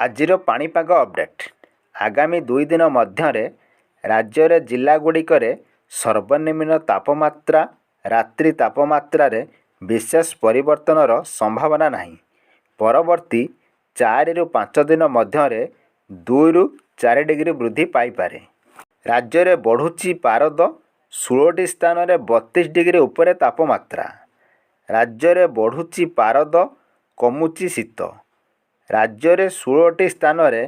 ଆଜିର ପାଣିପାଗ ଅପଡେଟ୍। ଆଗାମୀ 2 ଦିନ ମଧ୍ୟରେ ରାଜ୍ୟର ଜିଲ୍ଲାଗୁଡ଼ିକରେ ସର୍ବନିମ୍ନ ତାପମାତ୍ରା ରାତ୍ରି ତାପମାତ୍ରାରେ ବିଶେଷ ପରିବର୍ତ୍ତନର ସମ୍ଭାବନା ନାହିଁ। ପରବର୍ତ୍ତୀ 4 ରୁ 5 ଦିନ ମଧ୍ୟରେ 2 ରୁ 4 ଡିଗ୍ରୀ ବୃଦ୍ଧି ପାଇପାରେ। ରାଜ୍ୟରେ ବଢ଼ୁଛି ପାରଦ, 16ଟି ସ୍ଥାନରେ 32 ଡିଗ୍ରୀ ଉପରେ ତାପମାତ୍ରା। ରାଜ୍ୟରେ ବଢ଼ୁଛି ପାରଦ, କମୁଛି ଶୀତ। ରାଜ୍ୟରେ 16ଟି ସ୍ଥାନରେ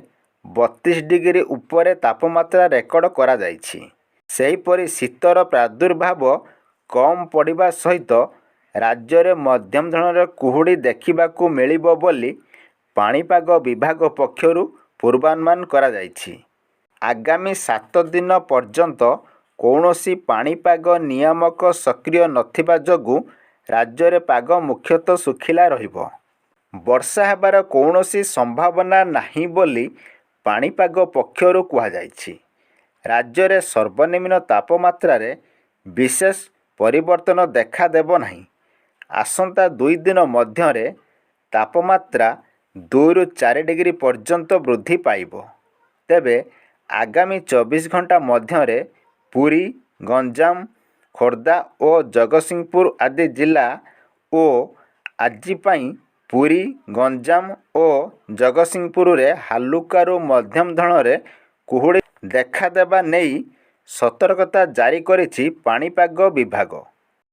32 ଡିଗ୍ରୀ ଉପରେ ତାପମାତ୍ରା ରେକର୍ଡ କରାଯାଇଛି। ସେହିପରି ଶୀତର ପ୍ରାଦୁର୍ଭାବ କମ୍ ପଡ଼ିବା ସହିତ ରାଜ୍ୟରେ ମଧ୍ୟମ ଧରଣର କୁହୁଡ଼ି ଦେଖିବାକୁ ମିଳିବ ବୋଲି ପାଣିପାଗ ବିଭାଗ ପକ୍ଷରୁ ପୂର୍ବାନୁମାନ କରାଯାଇଛି। ଆଗାମୀ 7 ଦିନ ପର୍ଯ୍ୟନ୍ତ କୌଣସି ପାଣିପାଗ ନିୟାମକ ସକ୍ରିୟ ନଥିବା ଯୋଗୁଁ ରାଜ୍ୟରେ ପାଗ ମୁଖ୍ୟତଃ ଶୁଖିଲା ରହିବ। ବର୍ଷା ହେବାର କୌଣସି ସମ୍ଭାବନା ନାହିଁ ବୋଲି ପାଣିପାଗ ପକ୍ଷରୁ କୁହାଯାଇଛି। ରାଜ୍ୟରେ ସର୍ବନିମ୍ନ ତାପମାତ୍ରାରେ ବିଶେଷ ପରିବର୍ତ୍ତନ ଦେଖାଦେବ ନାହିଁ। ଆସନ୍ତା 2 ଦିନ ମଧ୍ୟରେ ତାପମାତ୍ରା 2 ରୁ 4 ଡିଗ୍ରୀ ପର୍ଯ୍ୟନ୍ତ ବୃଦ୍ଧି ପାଇବ। ତେବେ ଆଗାମୀ 24 ଘଣ୍ଟା ମଧ୍ୟରେ ପୁରୀ, ଗଞ୍ଜାମ, ଖୋର୍ଦ୍ଧା ଓ ଜଗତସିଂହପୁର ଆଦି ଜିଲ୍ଲା ଓ ଆଜି ପାଇଁ ପୁରୀ, ଗଞ୍ଜାମ ଓ ଜଗତସିଂହପୁରରେ ହାଲୁକାରୁ ମଧ୍ୟମ ଧରଣର କୁହୁଡ଼ି ଦେଖାଦେବା ନେଇ ସତର୍କତା ଜାରି କରିଛି ପାଣିପାଗ ବିଭାଗ।